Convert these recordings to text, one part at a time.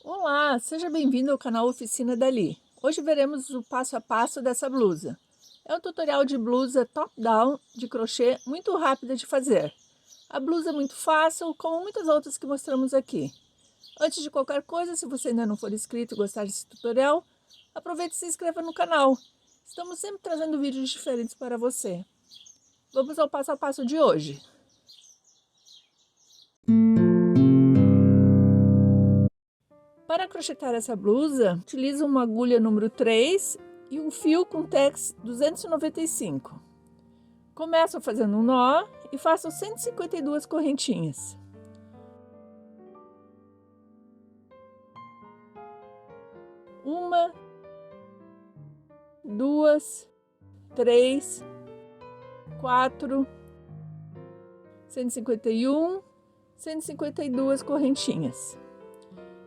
Olá, seja bem-vindo ao canal Oficina Dali. Hoje veremos o passo a passo dessa blusa. É um tutorial de blusa top-down de crochê muito rápida de fazer. A blusa é muito fácil, como muitas outras que mostramos aqui. Antes de qualquer coisa, se você ainda não for inscrito e gostar desse tutorial, aproveite e se inscreva no canal. Estamos sempre trazendo vídeos diferentes para você. Vamos ao passo a passo de hoje. Para crochetar essa blusa, utilize uma agulha número 3 e um fio com tex 295. Começo fazendo um nó e faço 152 correntinhas. Uma, duas, três, quatro, 151, 152 correntinhas.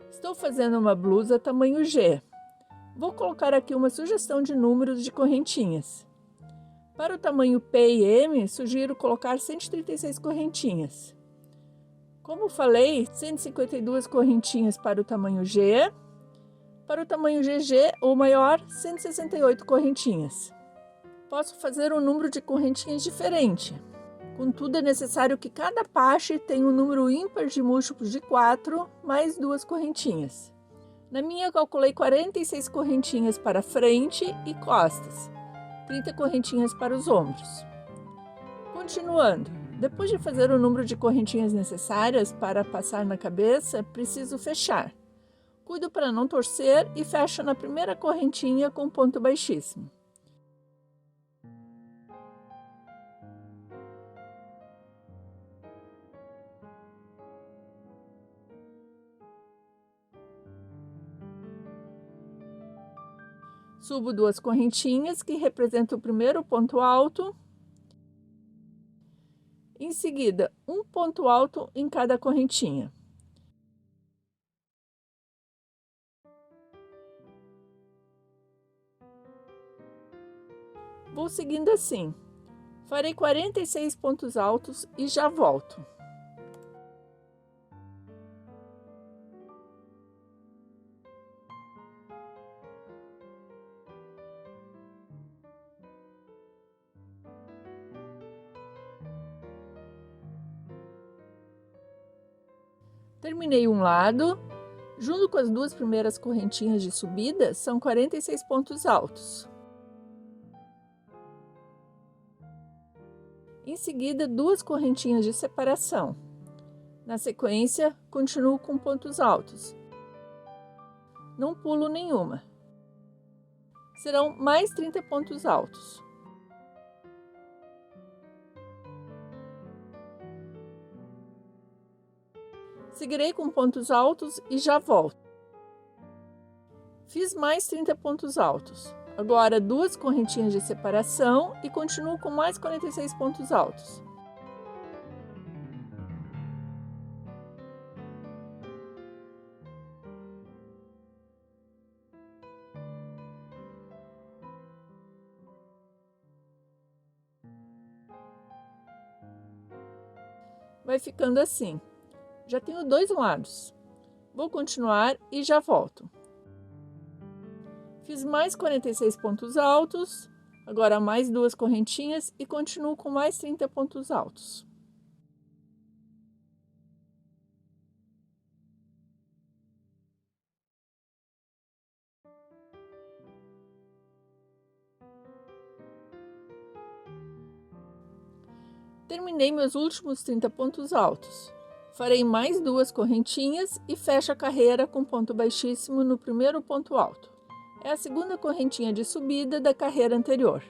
Estou fazendo uma blusa tamanho G. Vou colocar aqui uma sugestão de números de correntinhas. Para o tamanho P e M, sugiro colocar 136 correntinhas. Como falei, 152 correntinhas para o tamanho G. Para o tamanho GG ou maior, 168 correntinhas. Posso fazer um número de correntinhas diferente. Contudo, é necessário que cada parte tenha um número ímpar de múltiplos de 4 mais 2 correntinhas. Na minha, calculei 46 correntinhas para frente e costas, 30 correntinhas para os ombros. Continuando, depois de fazer o número de correntinhas necessárias para passar na cabeça, preciso fechar. Cuido para não torcer e fecho na primeira correntinha com ponto baixíssimo. Subo 2 correntinhas, que representam o primeiro ponto alto. Em seguida, um ponto alto em cada correntinha. Vou seguindo assim. Farei 46 pontos altos e já volto. Terminei um lado, junto com as duas primeiras correntinhas de subida, são 46 pontos altos. Em seguida, duas correntinhas de separação. Na sequência, continuo com pontos altos. Não pulo nenhuma. Serão mais 30 pontos altos. Seguirei com pontos altos e já volto. Fiz mais 30 pontos altos. Agora, duas correntinhas de separação e continuo com mais 46 pontos altos. Vai ficando assim. Já tenho dois lados. Vou continuar e já volto. Fiz mais 46 pontos altos, agora mais duas correntinhas e continuo com mais 30 pontos altos. Terminei meus últimos 30 pontos altos. Farei mais duas correntinhas e fecho a carreira com ponto baixíssimo no primeiro ponto alto. É a segunda correntinha de subida da carreira anterior.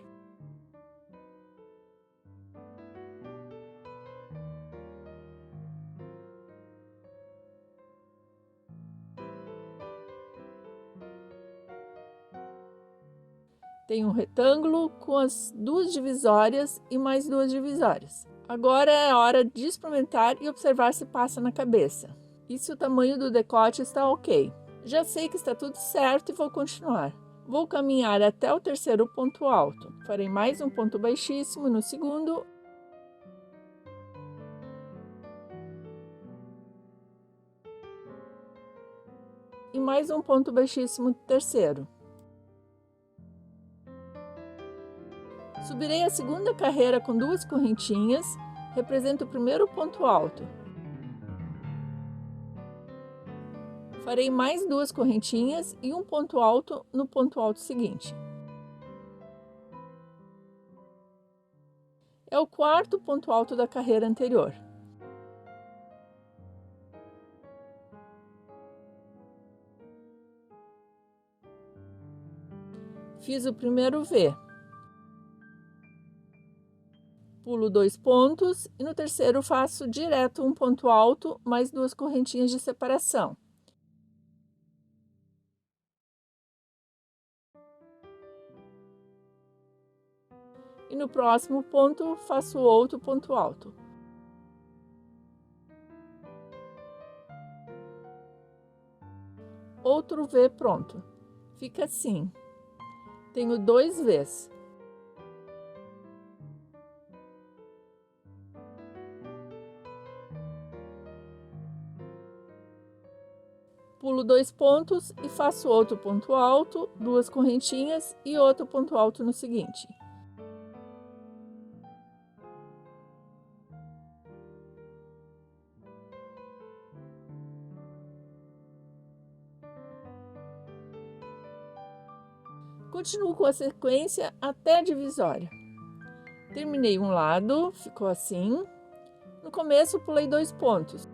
Tem um retângulo com as duas divisórias e mais duas divisórias. Agora é a hora de experimentar e observar se passa na cabeça. E se o tamanho do decote está ok. Já sei que está tudo certo e vou continuar. Vou caminhar até o terceiro ponto alto. Farei mais um ponto baixíssimo no segundo. e mais um ponto baixíssimo no terceiro. Subirei a segunda carreira com 2 correntinhas, representa o primeiro ponto alto. Farei mais 2 correntinhas e um ponto alto no ponto alto seguinte. É o quarto ponto alto da carreira anterior. Fiz o primeiro V. Pulo 2 pontos e no terceiro faço direto um ponto alto, mais 2 correntinhas de separação. E no próximo ponto faço outro ponto alto. Outro V pronto. Fica assim. Tenho 2 Vs. Pulo 2 pontos e faço outro ponto alto, 2 correntinhas e outro ponto alto no seguinte. Continuo com a sequência até a divisória. Terminei um lado, ficou assim. No começo, pulei 2 pontos.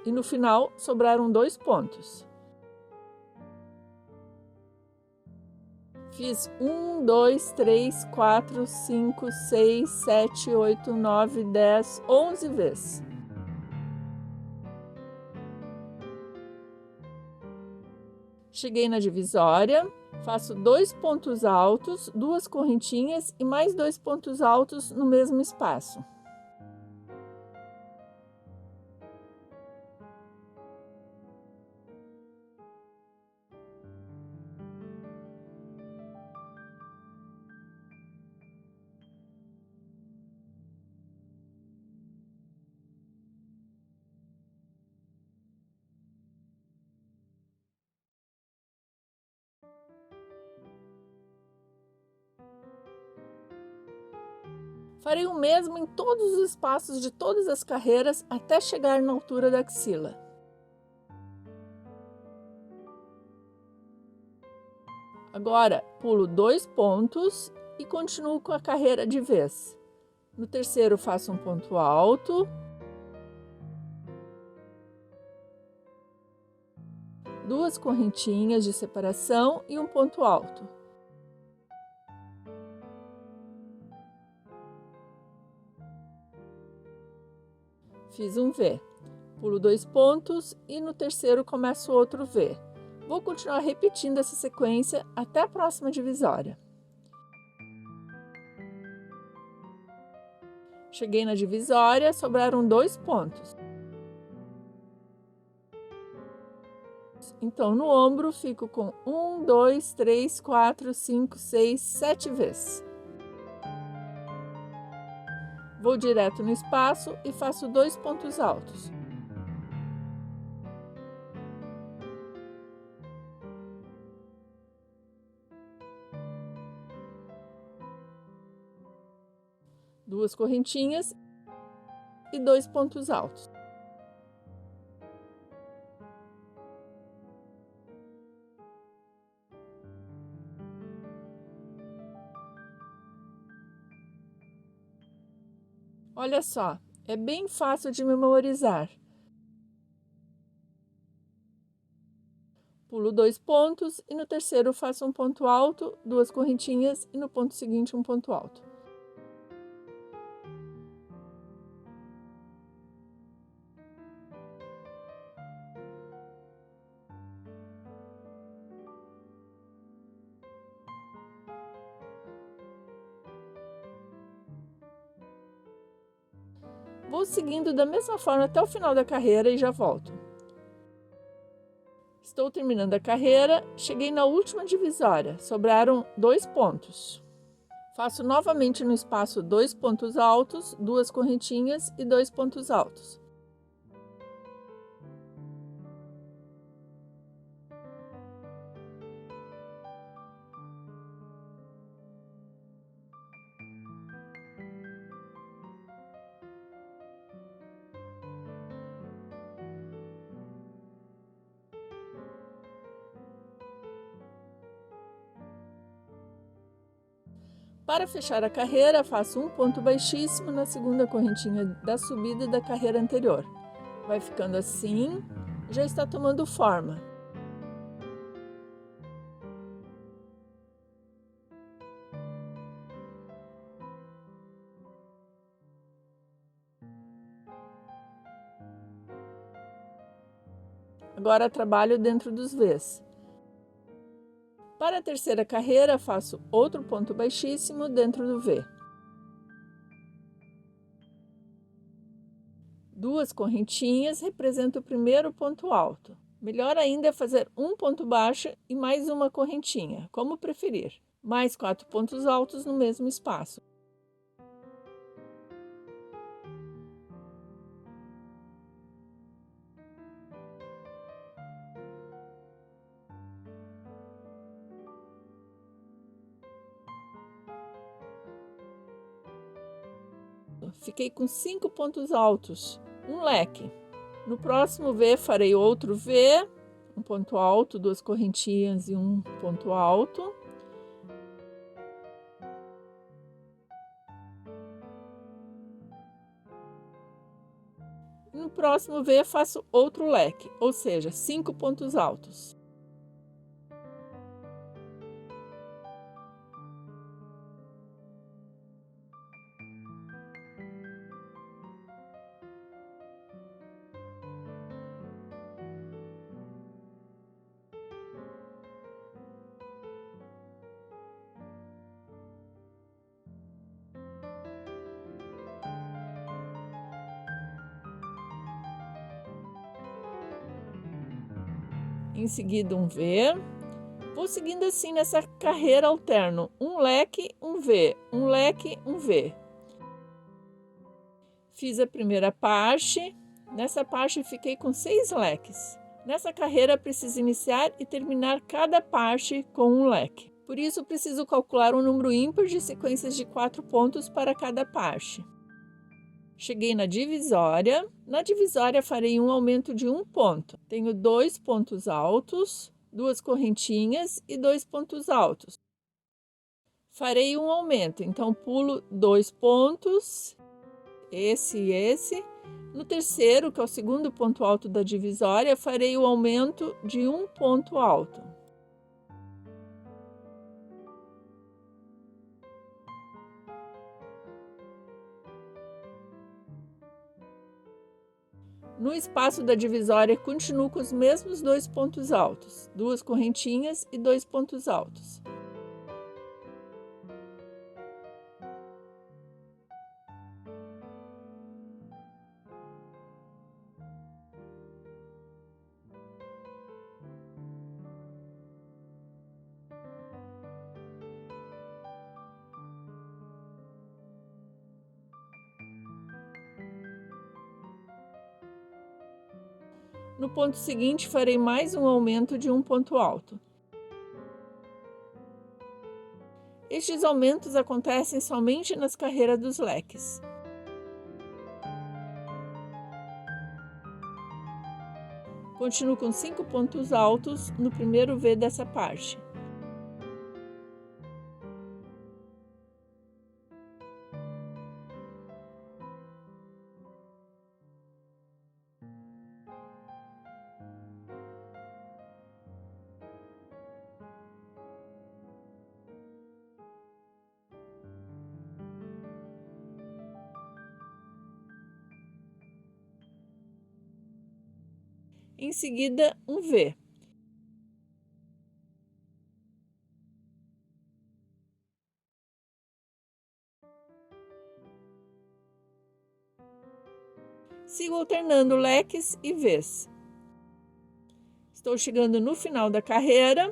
E no final, sobraram 2 pontos. Fiz 1, 2, 3, 4, 5, 6, 7, 8, 9, 10, 11 vezes. Cheguei na divisória, faço 2 pontos altos, 2 correntinhas e mais 2 pontos altos no mesmo espaço. Farei o mesmo em todos os espaços de todas as carreiras até chegar na altura da axila. Agora, pulo 2 pontos e continuo com a carreira de vez. No terceiro, faço um ponto alto. Duas correntinhas de separação e um ponto alto. Fiz um V. Pulo 2 pontos e no terceiro começo outro V. Vou continuar repetindo essa sequência até a próxima divisória. Cheguei na divisória, sobraram 2 pontos. Então, no ombro, fico com 1, 2, 3, 4, 5, 6, 7 vezes. Vou direto no espaço e faço 2 pontos altos. Duas correntinhas e 2 pontos altos. Olha só, é bem fácil de memorizar. Pulo 2 pontos e no terceiro faço um ponto alto, 2 correntinhas e no ponto seguinte um ponto alto. Vou seguindo da mesma forma até o final da carreira e já volto. Estou terminando a carreira, cheguei na última divisória, sobraram 2 pontos. Faço novamente no espaço 2 pontos altos, 2 correntinhas e 2 pontos altos. Para fechar a carreira, faço um ponto baixíssimo na segunda correntinha da subida da carreira anterior. Vai ficando assim, já está tomando forma. Agora trabalho dentro dos Vs. Para a terceira carreira, faço outro ponto baixíssimo dentro do V. Duas correntinhas representam o primeiro ponto alto. Melhor ainda é fazer um ponto baixo e mais uma correntinha, como preferir. Mais 4 pontos altos no mesmo espaço. Fiquei com 5 pontos altos, um leque. No próximo V farei outro V, um ponto alto, duas correntinhas e um ponto alto. No próximo V faço outro leque, ou seja, 5 pontos altos. Em seguida um V. Vou seguindo assim nessa carreira alterno, um leque, um V, um leque, um V. Fiz a primeira parte, nessa parte fiquei com 6 leques. Nessa carreira preciso iniciar e terminar cada parte com um leque. Por isso preciso calcular um número ímpar de sequências de 4 pontos para cada parte. Cheguei na divisória. Na divisória farei um aumento de um ponto. Tenho 2 pontos altos, 2 correntinhas e 2 pontos altos. Farei um aumento, então pulo 2 pontos, esse e esse. No terceiro, que é o segundo ponto alto da divisória, farei o aumento de um ponto alto. No espaço da divisória, continuo com os mesmos 2 pontos altos, 2 correntinhas e 2 pontos altos. No ponto seguinte, farei mais um aumento de um ponto alto. Estes aumentos acontecem somente nas carreiras dos leques. Continuo com 5 pontos altos no primeiro V dessa parte. Em seguida, um V. Sigo alternando leques e Vs. Estou chegando no final da carreira.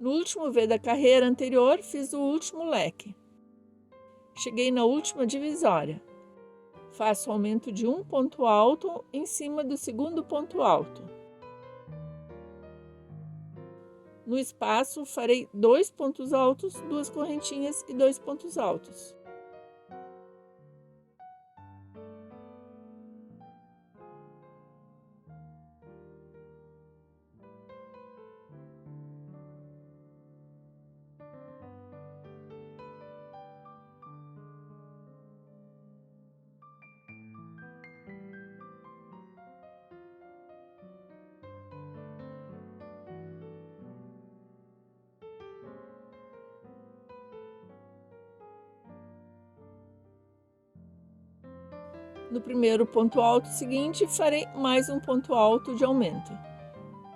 No último V da carreira anterior, fiz o último leque. Cheguei na última divisória. Faço aumento de um ponto alto em cima do segundo ponto alto. No espaço, farei 2 pontos altos, 2 correntinhas e 2 pontos altos. No primeiro ponto alto seguinte, farei mais um ponto alto de aumento.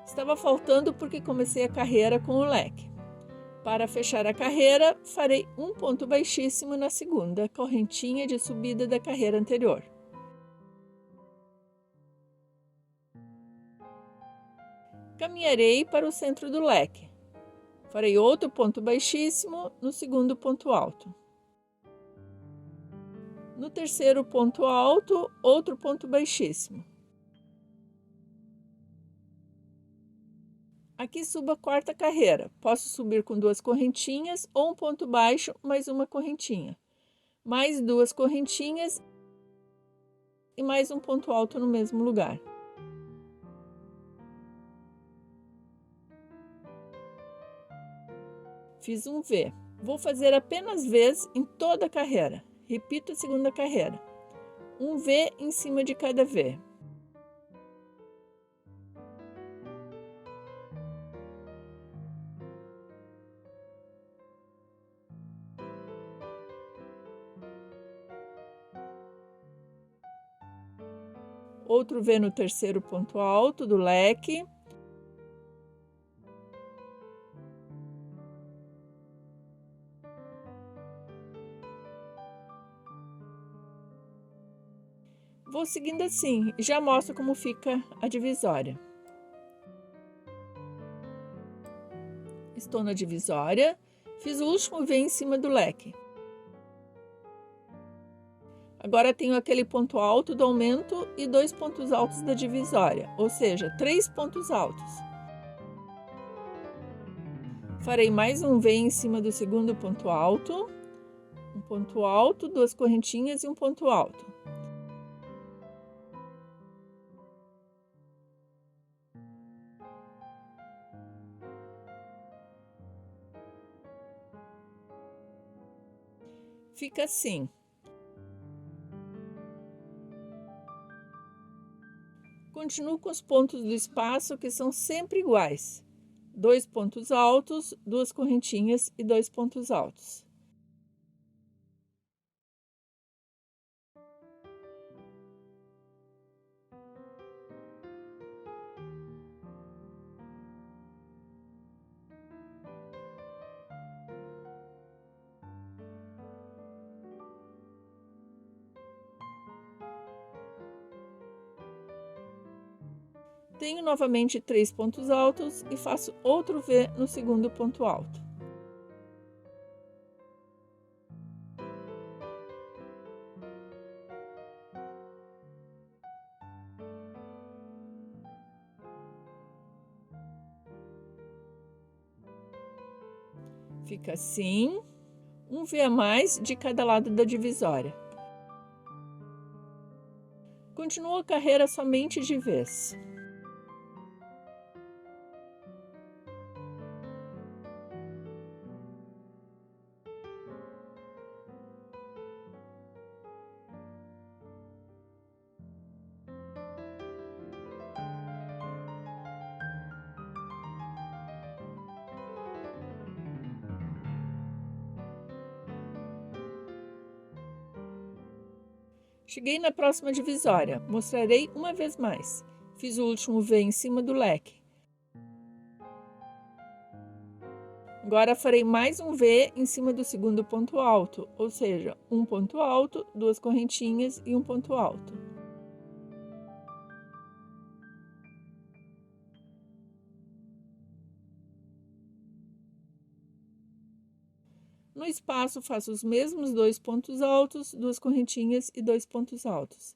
Estava faltando porque comecei a carreira com o leque. Para fechar a carreira, farei um ponto baixíssimo na segunda correntinha de subida da carreira anterior. Caminharei para o centro do leque. Farei outro ponto baixíssimo no segundo ponto alto. No terceiro ponto alto, outro ponto baixíssimo. Aqui subo a quarta carreira. Posso subir com duas correntinhas ou um ponto baixo mais uma correntinha. Mais duas correntinhas e mais um ponto alto no mesmo lugar. Fiz um V. Vou fazer apenas Vs em toda a carreira. Repito a segunda carreira. Um V em cima de cada V. Outro V no terceiro ponto alto do leque. Vou seguindo assim e já mostro como fica a divisória. Estou na divisória, fiz o último V em cima do leque. Agora tenho aquele ponto alto do aumento e dois pontos altos da divisória, ou seja, 3 pontos altos. Farei mais um V em cima do segundo ponto alto, um ponto alto, duas correntinhas e um ponto alto. Fica assim. Continuo com os pontos do espaço que são sempre iguais. 2 pontos altos, duas correntinhas e 2 pontos altos. Tenho novamente 3 pontos altos e faço outro V no segundo ponto alto. Fica assim, um V a mais de cada lado da divisória. Continuo a carreira somente de Vs. Cheguei na próxima divisória, mostrarei uma vez mais. Fiz o último V em cima do leque. Agora farei mais um V em cima do segundo ponto alto, ou seja, um ponto alto, duas correntinhas e um ponto alto. No espaço, faço os mesmos 2 pontos altos, duas correntinhas e 2 pontos altos.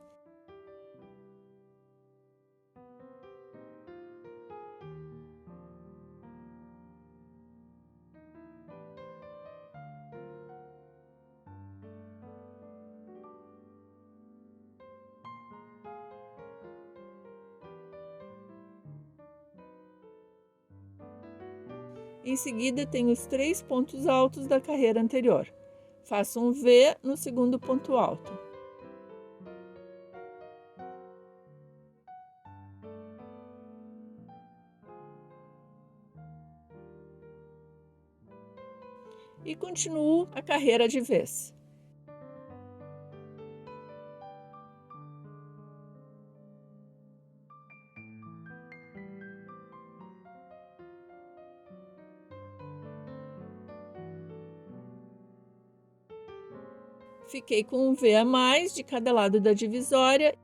Em seguida, tenho os 3 pontos altos da carreira anterior. Faço um V no segundo ponto alto. E continuo a carreira de Vs. Fiquei com um V a mais de cada lado da divisória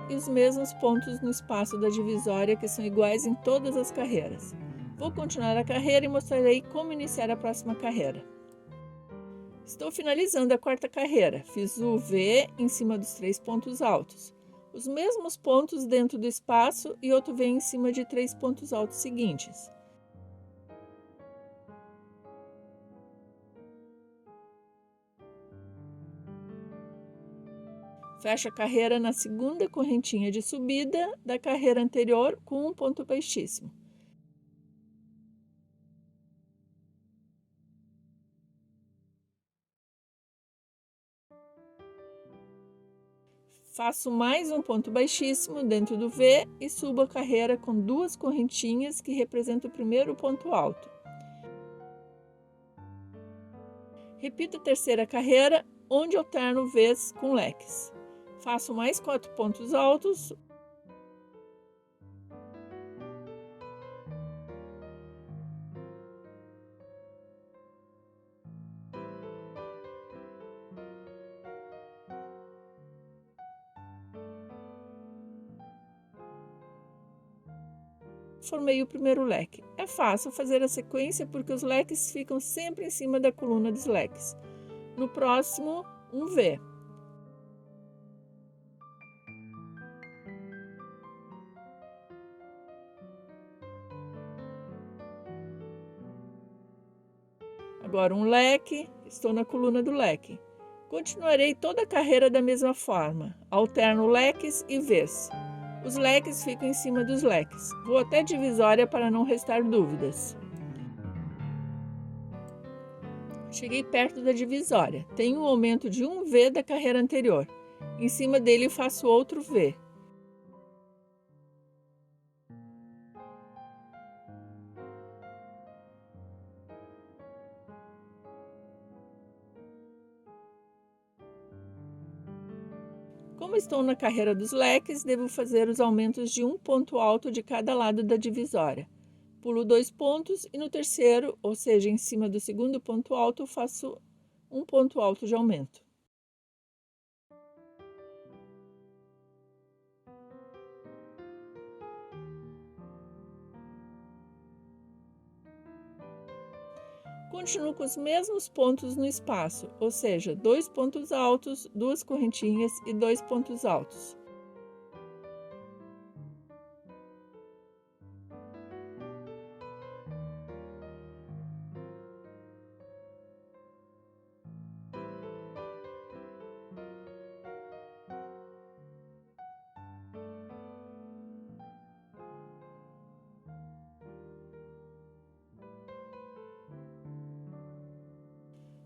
e os mesmos pontos no espaço da divisória, que são iguais em todas as carreiras. Vou continuar a carreira e mostrarei como iniciar a próxima carreira. Estou finalizando a quarta carreira. Fiz o V em cima dos 3 pontos altos. Os mesmos pontos dentro do espaço e outro V em cima de 3 pontos altos seguintes. Fecho a carreira na segunda correntinha de subida da carreira anterior com um ponto baixíssimo. Faço mais um ponto baixíssimo dentro do V e subo a carreira com 2 correntinhas que representam o primeiro ponto alto. Repito a terceira carreira, onde alterno Vs com leques. Faço mais 4 pontos altos. Formei o primeiro leque. É fácil fazer a sequência porque os leques ficam sempre em cima da coluna dos leques. No próximo, um V. Agora um leque, estou na coluna do leque. Continuarei toda a carreira da mesma forma. Alterno leques e Vs. Os leques ficam em cima dos leques. Vou até a divisória para não restar dúvidas. Cheguei perto da divisória. Tenho um aumento de um V da carreira anterior. Em cima dele faço outro V. Como estou na carreira dos leques, devo fazer os aumentos de um ponto alto de cada lado da divisória. Pulo 2 pontos e no terceiro, ou seja, em cima do segundo ponto alto, faço um ponto alto de aumento. Continuo com os mesmos pontos no espaço, ou seja, 2 pontos altos, 2 correntinhas e 2 pontos altos.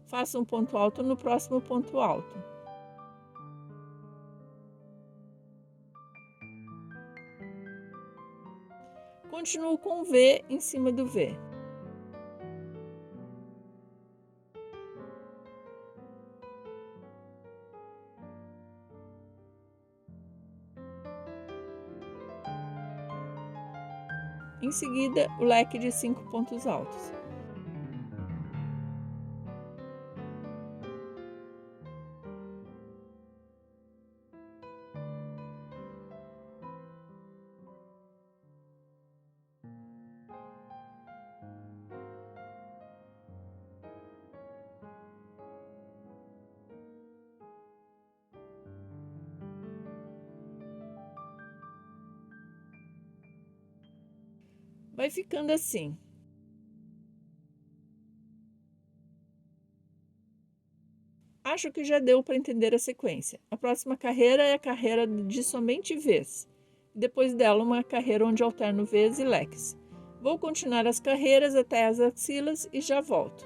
Faço um ponto alto no próximo ponto alto. Continuo com V em cima do V. Em seguida, o leque de 5 pontos altos. Vai ficando assim. Acho que já deu para entender a sequência. A próxima carreira é a carreira de somente Vs. Depois dela, uma carreira onde alterno Vs e leques. Vou continuar as carreiras até as axilas e já volto.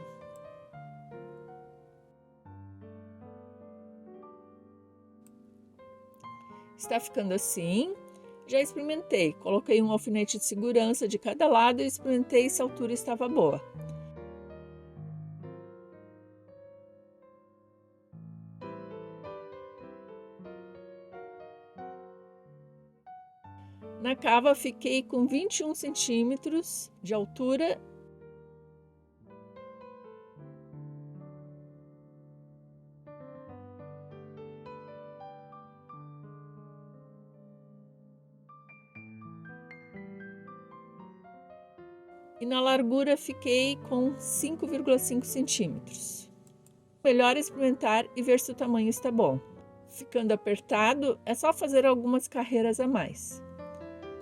Está ficando assim. Já experimentei. Coloquei um alfinete de segurança de cada lado e experimentei se a altura estava boa. Na cava fiquei com 21 centímetros de altura e na largura fiquei com 5,5 centímetros. Melhor experimentar e ver se o tamanho está bom. Ficando apertado, é só fazer algumas carreiras a mais.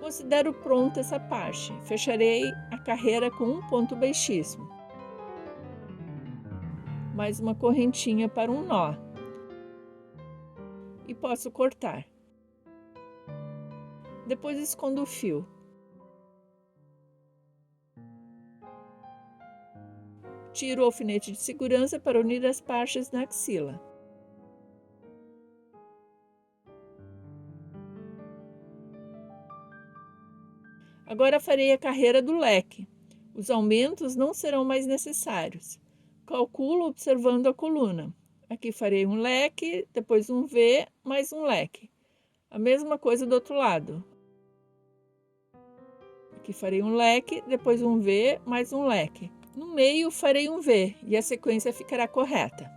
Considero pronta essa parte. Fecharei a carreira com um ponto baixíssimo. Mais uma correntinha para um nó. E posso cortar. Depois escondo o fio. Tiro o alfinete de segurança para unir as partes na axila. Agora farei a carreira do leque. Os aumentos não serão mais necessários. Calculo observando a coluna. Aqui farei um leque, depois um V, mais um leque. A mesma coisa do outro lado. Aqui farei um leque, depois um V, mais um leque. No meio farei um V e a sequência ficará correta.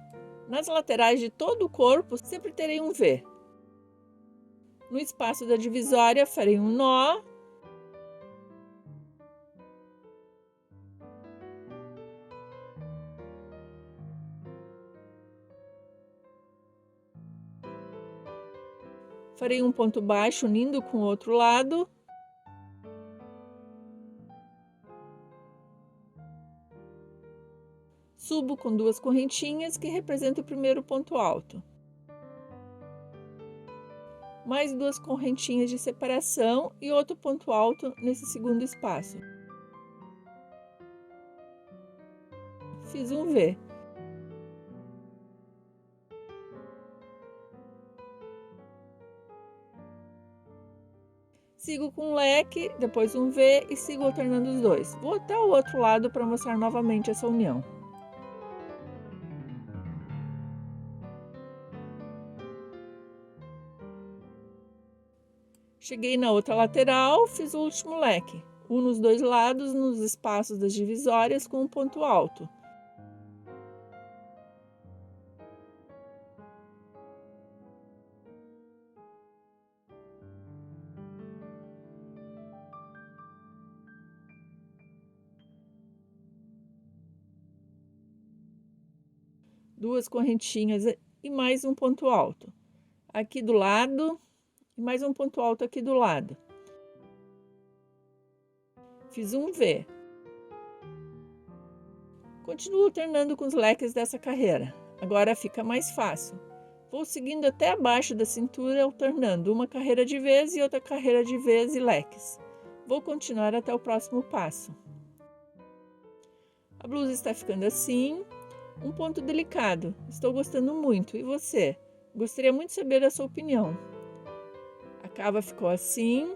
Nas laterais de todo o corpo sempre terei um V. No espaço da divisória farei um nó. Farei um ponto baixo unindo com o outro lado. Subo com duas correntinhas que representam o primeiro ponto alto. Mais duas correntinhas de separação e outro ponto alto nesse segundo espaço. Fiz um V. Sigo com um leque, depois um V e sigo alternando os dois. Vou até o outro lado para mostrar novamente essa união. Cheguei na outra lateral, fiz o último leque. Uno os dois lados nos espaços das divisórias com um ponto alto. Duas correntinhas e mais um ponto alto. Aqui do lado e mais um ponto alto aqui do lado. Fiz um V. Continuo alternando com os leques dessa carreira. Agora fica mais fácil. Vou seguindo até abaixo da cintura, alternando uma carreira de vez e outra carreira de vez e leques. Vou continuar até o próximo passo. A blusa está ficando assim. Um ponto delicado. Estou gostando muito. E você? Gostaria muito de saber a sua opinião. A cava ficou assim.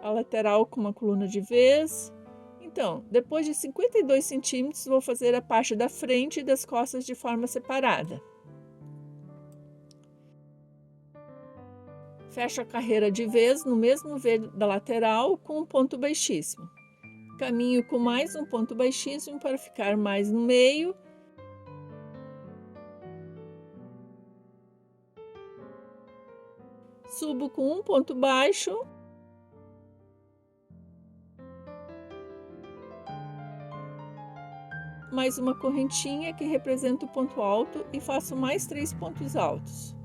A lateral com uma coluna de vez. Então, depois de 52 centímetros, vou fazer a parte da frente e das costas de forma separada. Fecho a carreira de vez no mesmo V da lateral com um ponto baixíssimo. Caminho com mais um ponto baixíssimo para ficar mais no meio. Subo com um ponto baixo. Mais uma correntinha que representa o ponto alto e faço mais 3 pontos altos.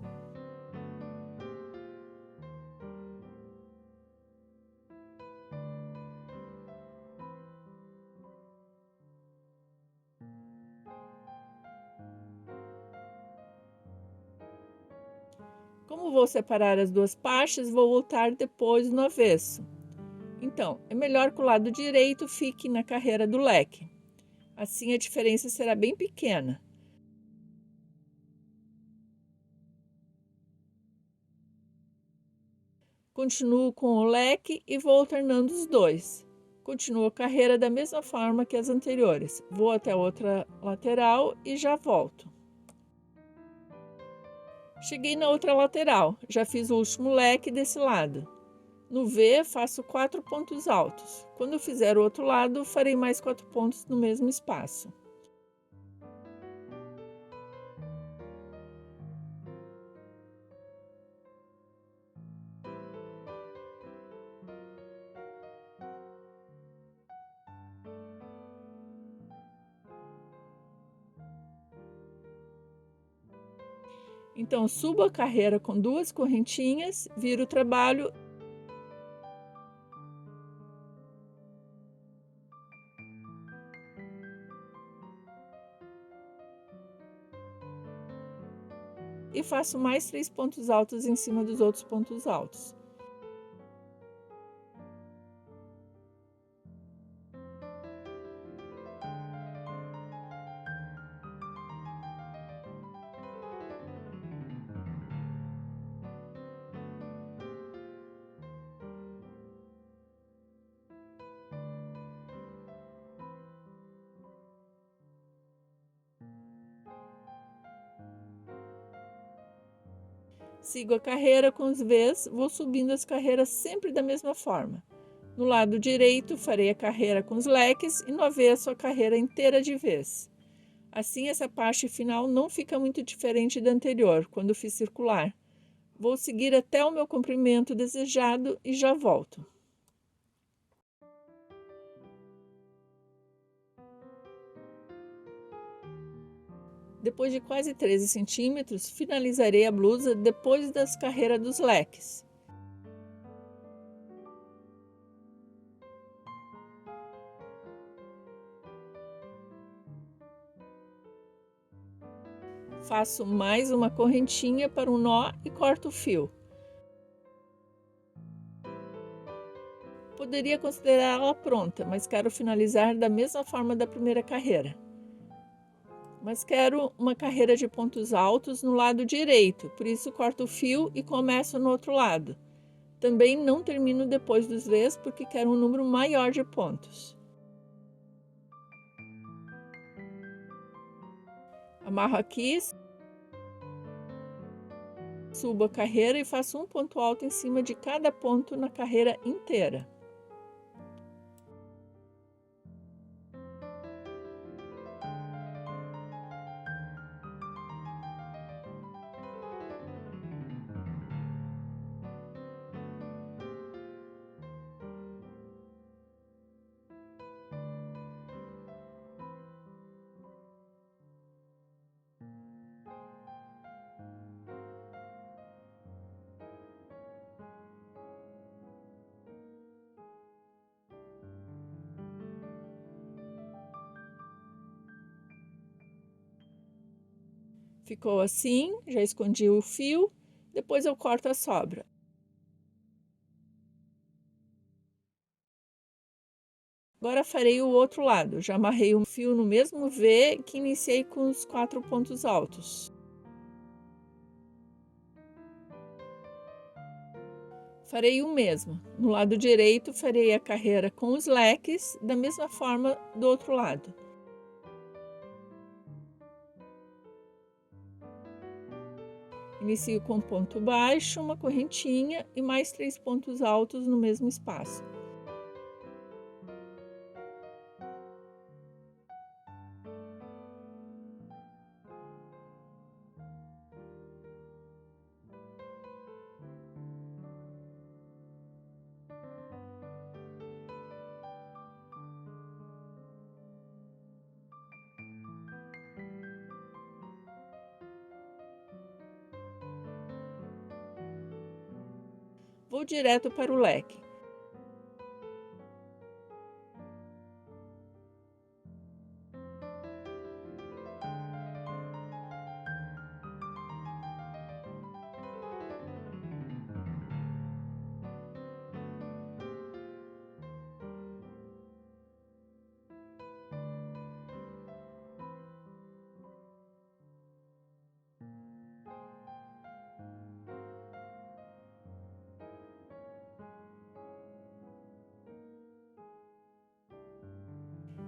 Como vou separar as duas partes, vou voltar depois no avesso. Então, é melhor que o lado direito fique na carreira do leque. Assim a diferença será bem pequena. Continuo com o leque e vou alternando os dois. Continuo a carreira da mesma forma que as anteriores. Vou até a outra lateral e já volto. Cheguei na outra lateral, já fiz o último leque desse lado. No V, faço 4 pontos altos. Quando eu fizer o outro lado, farei mais 4 pontos no mesmo espaço. Então, subo a carreira com 2 correntinhas, viro o trabalho e faço mais 3 pontos altos em cima dos outros pontos altos. Sigo a carreira com os V's, vou subindo as carreiras sempre da mesma forma. No lado direito, farei a carreira com os leques e no avesso a carreira inteira de vez. Assim, essa parte final não fica muito diferente da anterior, quando fiz circular. Vou seguir até o meu comprimento desejado e já volto. Depois de quase 13 centímetros, finalizarei a blusa depois das carreiras dos leques. Faço mais uma correntinha para um nó e corto o fio. Poderia considerá-la pronta, mas quero finalizar da mesma forma da primeira carreira. Mas quero uma carreira de pontos altos no lado direito, por isso corto o fio e começo no outro lado. Também não termino depois dos V's, porque quero um número maior de pontos. Amarro aqui, subo a carreira e faço um ponto alto em cima de cada ponto na carreira inteira. Ficou assim, já escondi o fio, depois eu corto a sobra. Agora farei o outro lado, já amarrei um fio no mesmo V que iniciei com os 4 pontos altos. Farei o mesmo, no lado direito farei a carreira com os leques, da mesma forma do outro lado. Inicio com ponto baixo, uma correntinha e mais 3 pontos altos no mesmo espaço. Vou direto para o leque.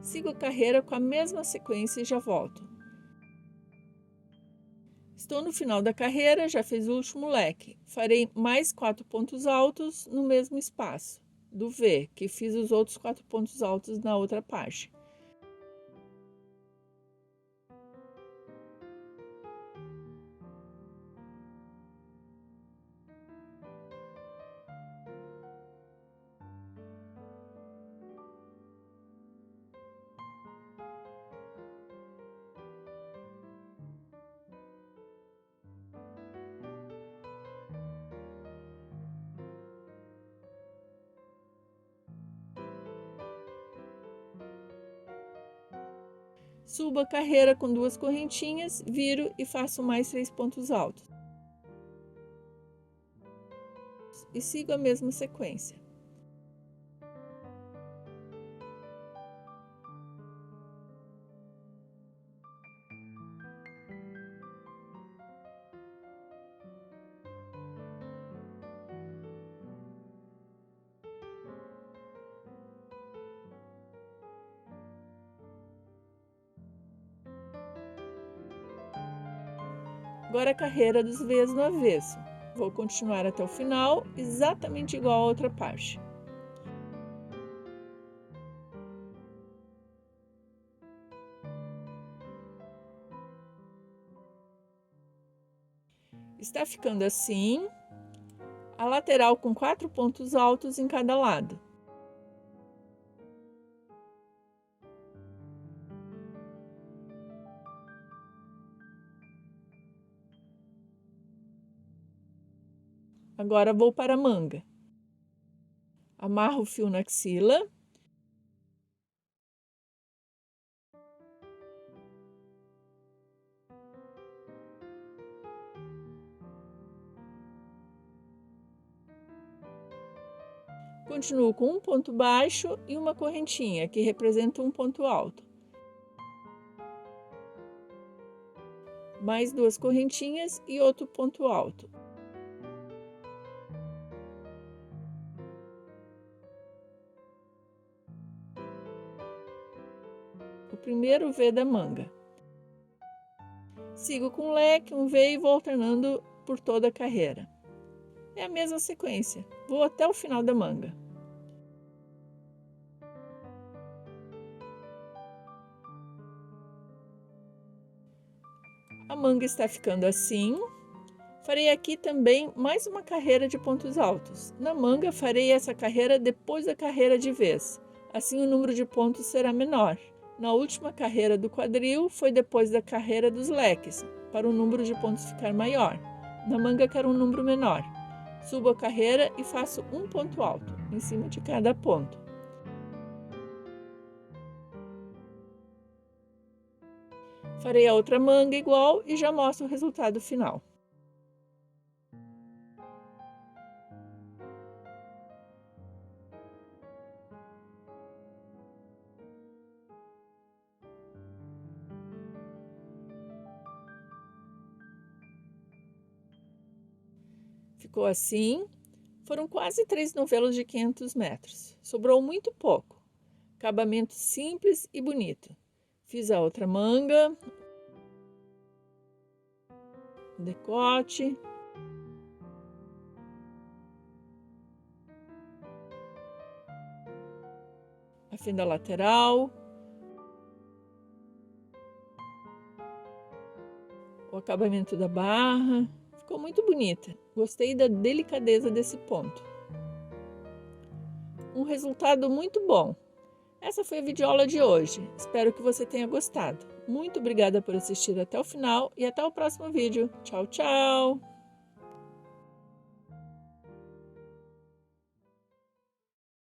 Sigo a carreira com a mesma sequência e já volto. Estou no final da carreira, já fiz o último leque. Farei mais 4 pontos altos no mesmo espaço do V, que fiz os outros 4 pontos altos na outra parte. Subo a carreira com 2 correntinhas, viro e faço mais 3 pontos altos. E sigo a mesma sequência. Agora a carreira dos V's no avesso. Vou continuar até o final, exatamente igual a outra parte. Está ficando assim, a lateral com 4 pontos altos em cada lado. Agora vou para a manga. Amarro o fio na axila. Continuo com um ponto baixo e uma correntinha, que representa um ponto alto. Mais 2 correntinhas e outro ponto alto. O primeiro V da manga. Sigo com o leque, um V e vou alternando por toda a carreira. É a mesma sequência, vou até o final da manga. A manga está ficando assim. Farei aqui também mais uma carreira de pontos altos. Na manga, farei essa carreira depois da carreira de vez. Assim, o número de pontos será menor. Na última carreira do quadril, foi depois da carreira dos leques, para o número de pontos ficar maior. Na manga, quero um número menor. Subo a carreira e faço um ponto alto, em cima de cada ponto. Farei a outra manga igual e já mostro o resultado final. Ficou assim. Foram quase 3 novelos de 500 metros. Sobrou muito pouco. Acabamento simples e bonito. Fiz a outra manga. Decote. A fenda lateral. O acabamento da barra. Ficou muito bonita. Gostei da delicadeza desse ponto. Um resultado muito bom. Essa foi a videoaula de hoje. Espero que você tenha gostado. Muito obrigada por assistir até o final e até o próximo vídeo. Tchau, tchau!